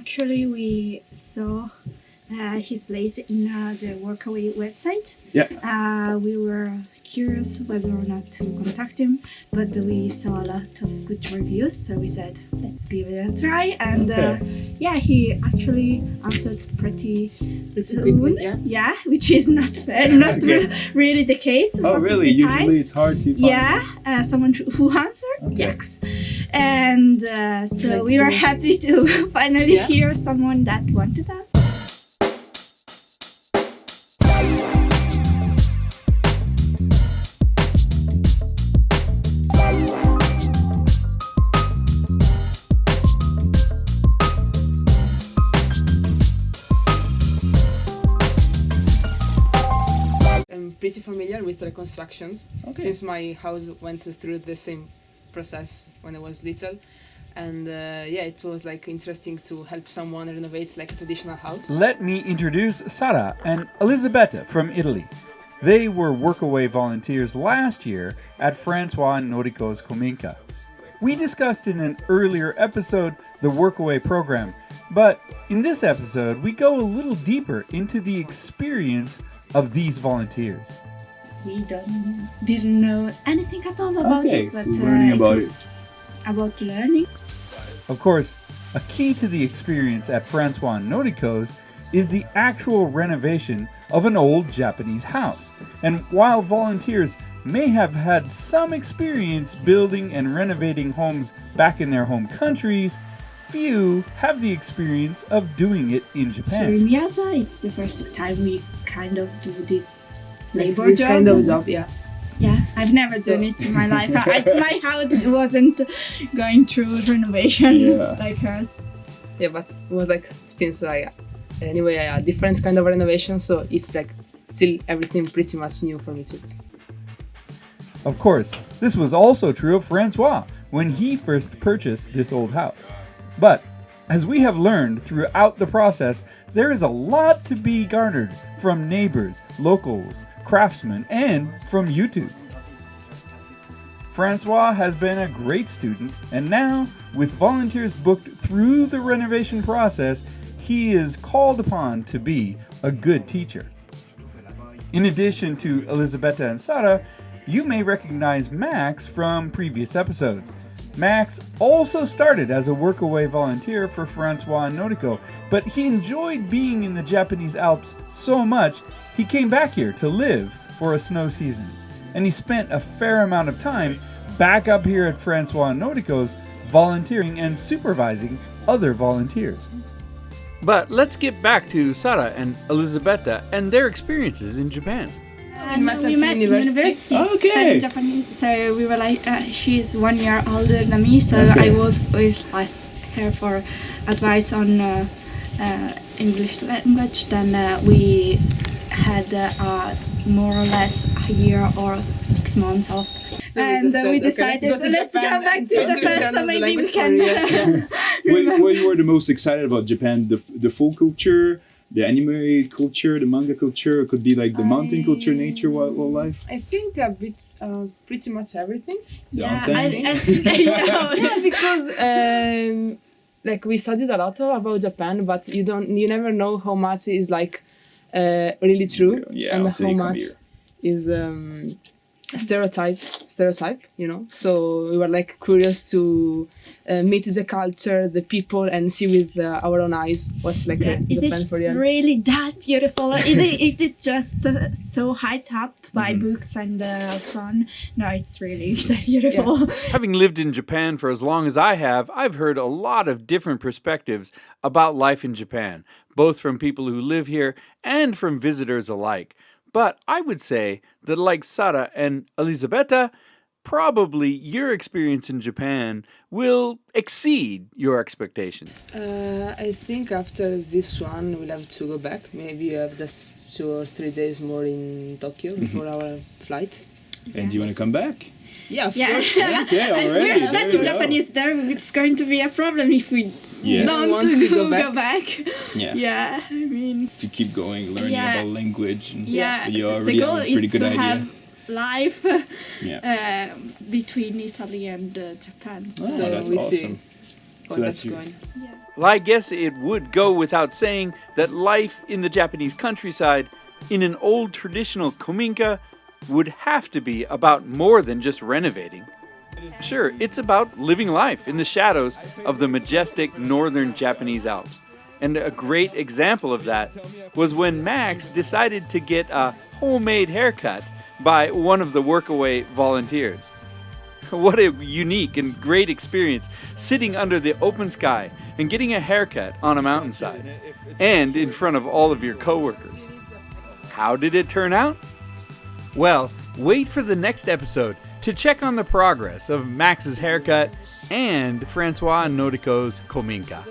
actually, we saw his place in the Workaway website. Yeah. We were curious whether or not to contact him, but we saw a lot of good reviews, so we said, let's give it a try. And he actually answered pretty soon. Quickly, yeah, which is not fair, not really the case. Oh, most really? Of the Usually times. it's hard to find. Yeah, someone who answered, yes. And so we were happy to finally hear someone that wanted us. Pretty familiar with reconstructions since my house went through the same process when I was little, and it was like interesting to help someone renovate like a traditional house. Let me introduce Sara and Elisabetta from Italy. They were Workaway volunteers last year at François and Noriko's Kominka. We discussed in an earlier episode the Workaway program, but in this episode we go a little deeper into the experience of these volunteers. We didn't know anything at all about it, but learning about about learning. Of course, a key to the experience at François and Noriko's is the actual renovation of an old Japanese house. And while volunteers may have had some experience building and renovating homes back in their home countries, few have the experience of doing it in Japan. Here in Miyasa, it's the first time we kind of do this labor This job. kind of job, yeah. Yeah, I've never done it in my life. My house wasn't going through renovation like hers. Yeah, but it was like since anyway a different kind of renovation, so it's like still everything pretty much new for me too. Of course, this was also true of François when he first purchased this old house. But as we have learned throughout the process, there is a lot to be garnered from neighbors, locals, craftsmen, and from YouTube. François has been a great student, and now, with volunteers booked through the renovation process, he is called upon to be a good teacher. In addition to Elisabetta and Sara, you may recognize Max from previous episodes. Max also started as a Workaway volunteer for François and Noriko, but he enjoyed being in the Japanese Alps so much, he came back here to live for a snow season. And he spent a fair amount of time back up here at François and Noriko's volunteering and supervising other volunteers. But let's get back to Sara and Elisabetta and their experiences in Japan. We met in university, studying Japanese. So we were like, she's 1 year older than me, so I was always asked her for advice on English language. Then we had more or less a year or 6 months off. So and we decided, let's go back to Japan, so maybe we can... What you were the most excited about Japan? The folk culture, the anime culture, the manga culture? It could be like the mountain culture, nature, wildlife? I think a bit, pretty much everything. Because like we studied a lot about Japan, but you never know how much is like really true and how much is stereotype, you know. So we were like curious to meet the culture, the people, and see with our own eyes what's like Japan for you. Is it really that beautiful? Is it just so hyped up by books and so on? No, it's really that beautiful. Yeah. Having lived in Japan for as long as I have, I've heard a lot of different perspectives about life in Japan, both from people who live here and from visitors alike. But I would say that, like Sara and Elisabetta, probably your experience in Japan will exceed your expectations. I think after this one we'll have to go back. Maybe we have just 2 or 3 days more in Tokyo before our flight. And do you want to come back? Yeah, of course. Okay, already. We're studying Japanese there. It's going to be a problem if we don't want to go back. Yeah, I mean... to keep going, learning about language. And you the already goal have a pretty is good to idea. have life between Italy and Japan. Oh, that's awesome. Oh, So that's that's you. going. Yeah. Well, I guess it would go without saying that life in the Japanese countryside in an old traditional Kominka would have to be about more than just renovating. Sure, it's about living life in the shadows of the majestic northern Japanese Alps. And a great example of that was when Max decided to get a homemade haircut by one of the Workaway volunteers. What a unique and great experience sitting under the open sky and getting a haircut on a mountainside and in front of all of your coworkers. How did it turn out? Well, wait for the next episode to check on the progress of Max's haircut and François and Noriko's Kominka.